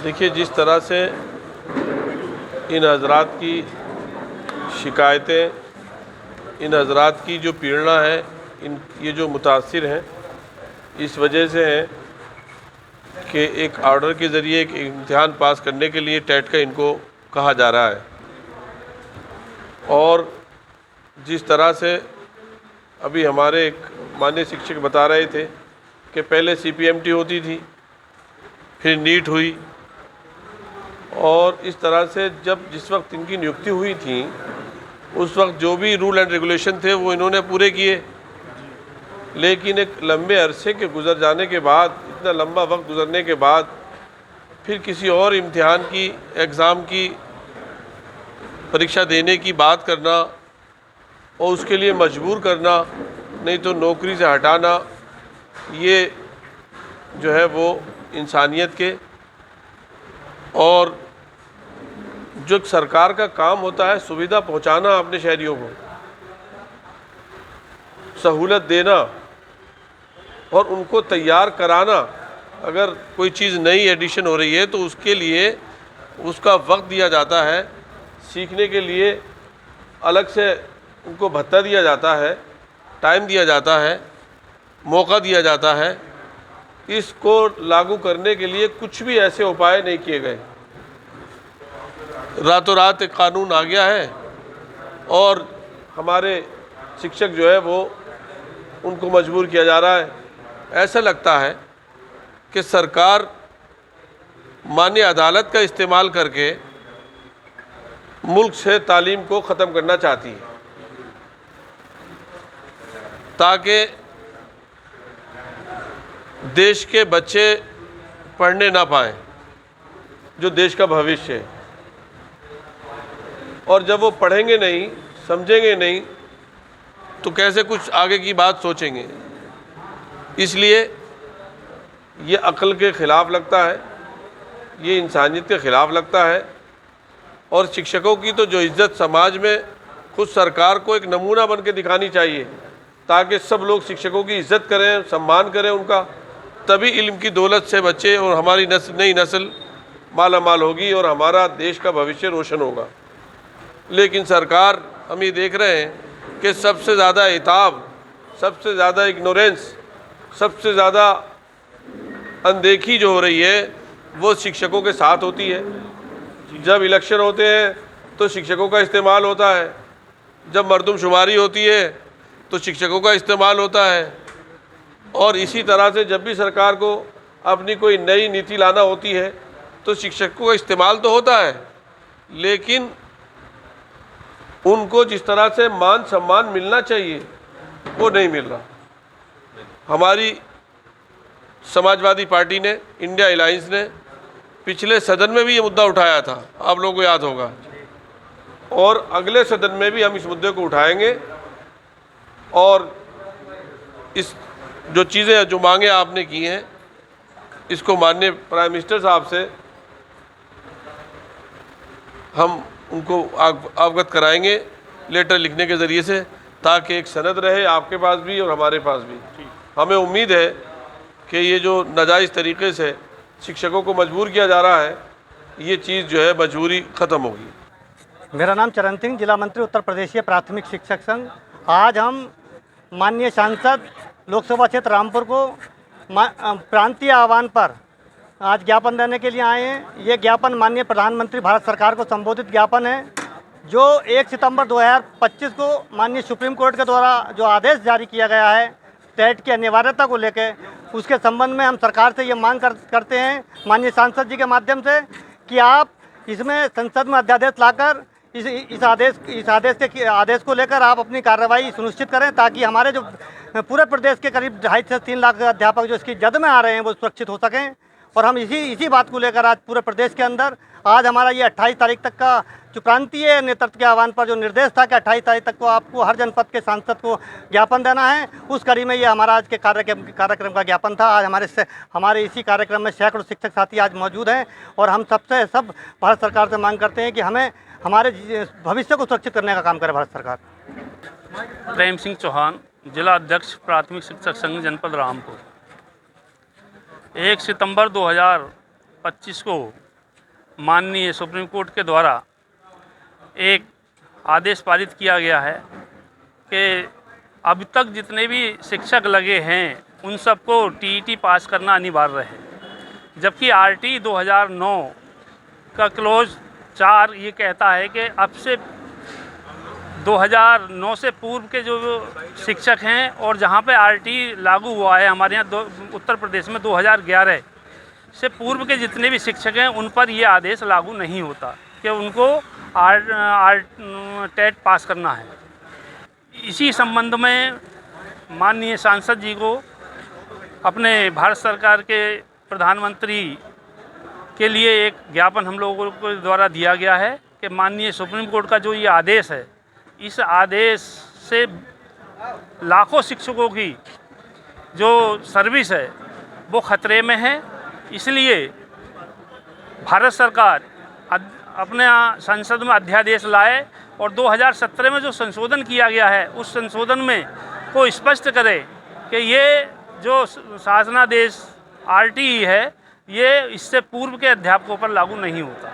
देखिए, जिस तरह से इन हजरात की शिकायतें, इन हजरात की जो पीड़ना है, ये जो मुतासिर हैं, इस वजह से है कि एक ऑर्डर के ज़रिए एक इम्तिहान पास करने के लिए टेट का इनको कहा जा रहा है। और जिस तरह से अभी हमारे एक माननीय शिक्षक बता रहे थे कि पहले CPMT होती थी, फिर नीट हुई, और इस तरह से जिस वक्त इनकी नियुक्ति हुई थी उस वक्त जो भी रूल एंड रेगुलेशन थे वो इन्होंने पूरे किए। लेकिन एक लंबे अरसे के गुजर जाने के बाद, इतना लंबा वक्त गुजरने के बाद, फिर किसी और इम्तिहान की, एग्ज़ाम की परीक्षा देने की बात करना और उसके लिए मजबूर करना, नहीं तो नौकरी से हटाना, ये जो है वो इंसानियत के और जो सरकार का काम होता है सुविधा पहुंचाना, अपने शहरियों को सहूलत देना और उनको तैयार कराना। अगर कोई चीज़ नई एडिशन हो रही है तो उसके लिए उसका वक्त दिया जाता है, सीखने के लिए अलग से उनको भत्ता दिया जाता है, टाइम दिया जाता है, मौका दिया जाता है। इसको लागू करने के लिए कुछ भी ऐसे उपाय नहीं किए गए। रातों रात एक कानून आ गया है और हमारे शिक्षक जो है वो उनको मजबूर किया जा रहा है। ऐसा लगता है कि सरकार माननीय अदालत का इस्तेमाल करके मुल्क से तालीम को ख़त्म करना चाहती है, ताकि देश के बच्चे पढ़ने ना पाएं, जो देश का भविष्य है। और जब वो पढ़ेंगे नहीं, समझेंगे नहीं, तो कैसे कुछ आगे की बात सोचेंगे। इसलिए ये अक्ल के ख़िलाफ़ लगता है, ये इंसानियत के ख़िलाफ़ लगता है। और शिक्षकों की तो जो इज़्ज़त समाज में खुद सरकार को एक नमूना बन के दिखानी चाहिए, ताकि सब लोग शिक्षकों की इज़्ज़त करें, सम्मान करें उनका। तभी इल्म की दौलत से बच्चे और हमारी नई नस्ल माला माल होगी और हमारा देश का भविष्य रोशन होगा। लेकिन सरकार, हम ये देख रहे हैं कि सबसे ज़्यादा इताब, सबसे ज़्यादा इग्नोरेंस, सबसे ज़्यादा अनदेखी जो हो रही है वो शिक्षकों के साथ होती है। जब इलेक्शन होते हैं तो शिक्षकों का इस्तेमाल होता है, जब मरदमशुमारी होती है तो शिक्षकों का इस्तेमाल होता है। और इसी तरह से जब भी सरकार को अपनी कोई नई नीति लाना होती है तो शिक्षकों का इस्तेमाल तो होता है, लेकिन उनको जिस तरह से मान सम्मान मिलना चाहिए वो नहीं मिल रहा। हमारी समाजवादी पार्टी ने, इंडिया अलायंस ने पिछले सदन में भी ये मुद्दा उठाया था, आप लोगों को याद होगा, और अगले सदन में भी हम इस मुद्दे को उठाएंगे। और इस जो चीज़ें, जो मांगे आपने की हैं, इसको माननीय प्राइम मिनिस्टर साहब से हम उनको अवगत कराएंगे लेटर लिखने के ज़रिए से, ताकि एक सनद रहे आपके पास भी और हमारे पास भी। हमें उम्मीद है कि ये जो नाजायज़ तरीक़े से शिक्षकों को मजबूर किया जा रहा है, ये चीज़ जो है मजबूरी ख़त्म होगी। मेरा नाम चरण सिंह, जिला मंत्री उत्तर प्रदेशीय प्राथमिक शिक्षक संघ। आज हम माननीय सांसद लोकसभा क्षेत्र रामपुर को प्रांतीय आह्वान पर आज ज्ञापन देने के लिए आए हैं। ये ज्ञापन माननीय प्रधानमंत्री भारत सरकार को संबोधित ज्ञापन है, जो 1 सितंबर 2025 को माननीय सुप्रीम कोर्ट के द्वारा जो आदेश जारी किया गया है टेट की अनिवार्यता को लेकर, उसके संबंध में हम सरकार से ये मांग करते हैं माननीय सांसद जी के माध्यम से कि आप इसमें संसद में अध्यादेश लाकर इस आदेश को लेकर आप अपनी कार्रवाई सुनिश्चित करें, ताकि हमारे जो पूरे प्रदेश के करीब 2.5 से 3 लाख अध्यापक जो इसकी जद में आ रहे हैं वो सुरक्षित हो सकें। और हम इसी बात को लेकर आज पूरे प्रदेश के अंदर आज हमारा ये 28 तारीख तक का जो प्रांतीय नेतृत्व के आह्वान पर जो निर्देश था कि 28 तारीख तक को आपको हर जनपद के सांसद को ज्ञापन देना है, उस कड़ी में ये हमारा आज के कार्यक्रम का ज्ञापन था। आज हमारे इसी कार्यक्रम में सैकड़ों शिक्षक साथी आज मौजूद हैं और हम सब भारत सरकार से मांग करते हैं कि हमें हमारे भविष्य को सुरक्षित करने का काम करे भारत सरकार। प्रेम सिंह चौहान, जिला अध्यक्ष प्राथमिक शिक्षक संघ जनपद रामपुर। 1 सितंबर 2025 को माननीय सुप्रीम कोर्ट के द्वारा एक आदेश पारित किया गया है कि अब तक जितने भी शिक्षक लगे हैं उन सबको टीईटी पास करना अनिवार्य है, जबकि आरटी 2009 का क्लोज 4 ये कहता है कि अब से 2009 से पूर्व के जो शिक्षक हैं और जहाँ पे आरटी लागू हुआ है हमारे यहाँ उत्तर प्रदेश में 2011 से पूर्व के जितने भी शिक्षक हैं उन पर ये आदेश लागू नहीं होता कि उनको टेट पास करना है। इसी संबंध में माननीय सांसद जी को अपने भारत सरकार के प्रधानमंत्री के लिए एक ज्ञापन हम लोगों के द्वारा दिया गया है कि माननीय सुप्रीम कोर्ट का जो ये आदेश है, इस आदेश से लाखों शिक्षकों की जो सर्विस है वो खतरे में है। इसलिए भारत सरकार अपने संसद में अध्यादेश लाए और 2017 में जो संशोधन किया गया है उस संशोधन में को स्पष्ट करे कि ये जो शासनादेश आरटीई है ये इससे पूर्व के अध्यापकों पर लागू नहीं होता।